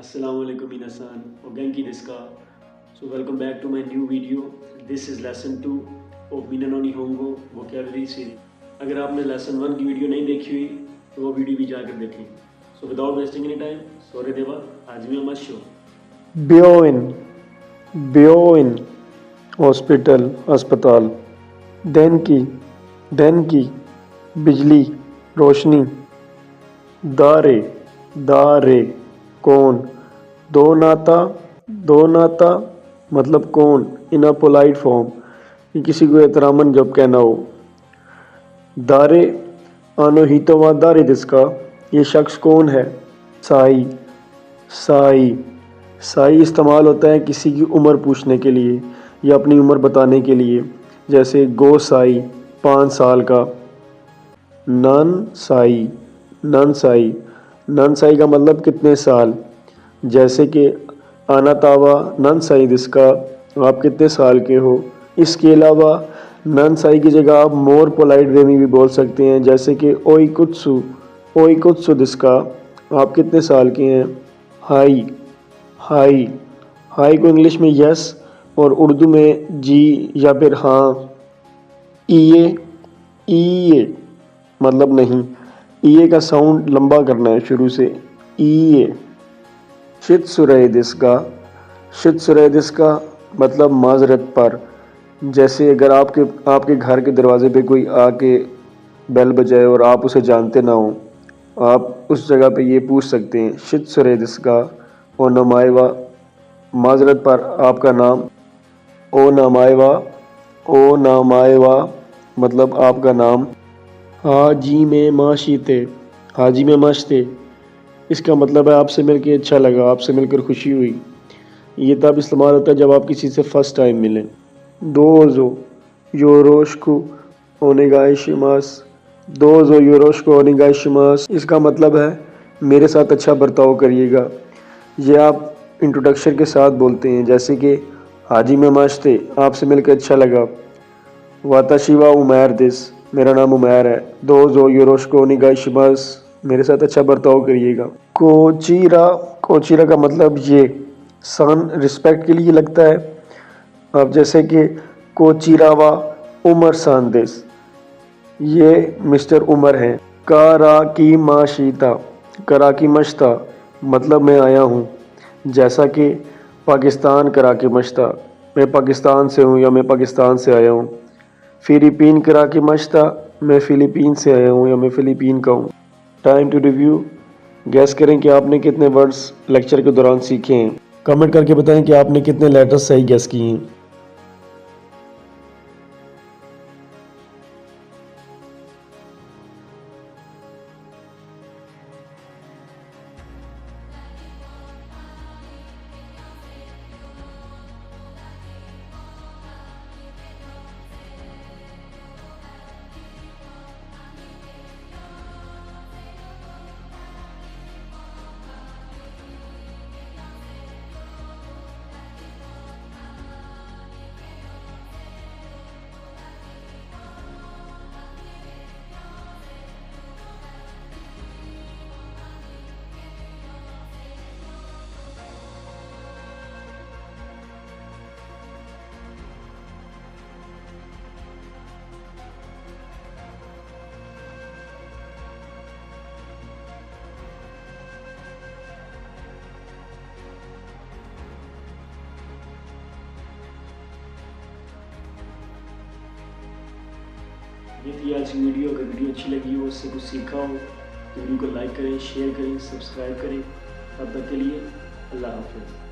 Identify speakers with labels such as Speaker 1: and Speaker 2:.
Speaker 1: Assalamualaikum minasan, o genki desu ka? So welcome back to my new video. This is lesson 2 of Mina no Nihongo vocabulary series. اگر آپ نے lesson 1 کی video نہیں دیکھی ہوئی تو وہ ویڈیو بھی جا کر دیکھیں. So without wasting any time, سورے دیوا حاجمی ماشو.
Speaker 2: بیوئن ہاسپٹل اسپتال. دین کی بجلی روشنی. دارے کون. دو ناتا مطلب کون ان اے پولائٹ فارم، کسی کو احتراماً جب کہنا ہو. دارے آنو ہیتو وا دارے دس کا، یہ شخص کون ہے. سائی استعمال ہوتا ہے کسی کی عمر پوچھنے کے لیے یا اپنی عمر بتانے کے لیے، جیسے گو سائی 5 سال کا. نن سائی کا مطلب کتنے سال، جیسے کہ آنا تاوا نن سائی دس کا، آپ کتنے سال کے ہو. اس کے علاوہ نن سائی کی جگہ آپ مور پولائٹ وے میں بھی بول سکتے ہیں، جیسے کہ اوئی کتسو دس کا، آپ کتنے سال کے ہیں. ہائی کو انگلش میں یس اور اردو میں جی یا پھر ہاں. ایے مطلب نہیں، ایے کا ساؤنڈ لمبا کرنا ہے شروع سے. ایے. شتسورے دس کا مطلب معذرت پر، جیسے اگر آپ کے گھر کے دروازے پہ کوئی آ کے بیل بجائے اور آپ اسے جانتے نہ ہوں، آپ اس جگہ پہ یہ پوچھ سکتے ہیں شتسورے دس کا او نامائیوا، معذرت پر آپ کا نام. او نامائیوا مطلب آپ کا نام. حاجی میں ماشتے، اس کا مطلب ہے آپ سے مل کے اچھا لگا، آپ سے مل کر خوشی ہوئی. یہ تب استعمال ہوتا ہے جب آپ کسی سے فرسٹ ٹائم ملیں. دوزو یوروشکو اونیگائیشیماس، اس کا مطلب ہے میرے ساتھ اچھا برتاؤ کریے گا. یہ آپ انٹروڈکشن کے ساتھ بولتے ہیں، جیسے کہ حاجی میں ماشتے، آپ سے مل کے اچھا لگا. واتاشی وا عمیر دس، میرا نام عمیر ہے. دوزو یوروشکو اونیگائیشیماس، میرے ساتھ اچھا برتاؤ کریے گا. کوچیرا کا مطلب یہ سان رسپیکٹ کے لیے لگتا ہے. اب جیسے کہ کوچیرا وا عمر سان دس، یہ مسٹر عمر ہیں. کراکی مشتا مطلب میں آیا ہوں، جیسا کہ پاکستان کراکی مشتا، میں پاکستان سے ہوں یا میں پاکستان سے آیا ہوں. فلپین کراکی مشتا، میں فلپین سے آیا ہوں یا میں فلپین کا ہوں. Time to review. گیس کریں کہ آپ نے کتنے ورڈز لیکچر کے دوران سیکھے ہیں. کمنٹ کر کے بتائیں کہ آپ نے کتنے لیٹرز صحیح گیس کیے ہیں.
Speaker 1: یہ تھی آج کی ویڈیو. اگر ویڈیو اچھی لگی ہو، اس سے کچھ سیکھا ہو تو ویڈیو کو لائک کریں، شیئر کریں، سبسکرائب کریں. تب تک کے لیے اللہ حافظ.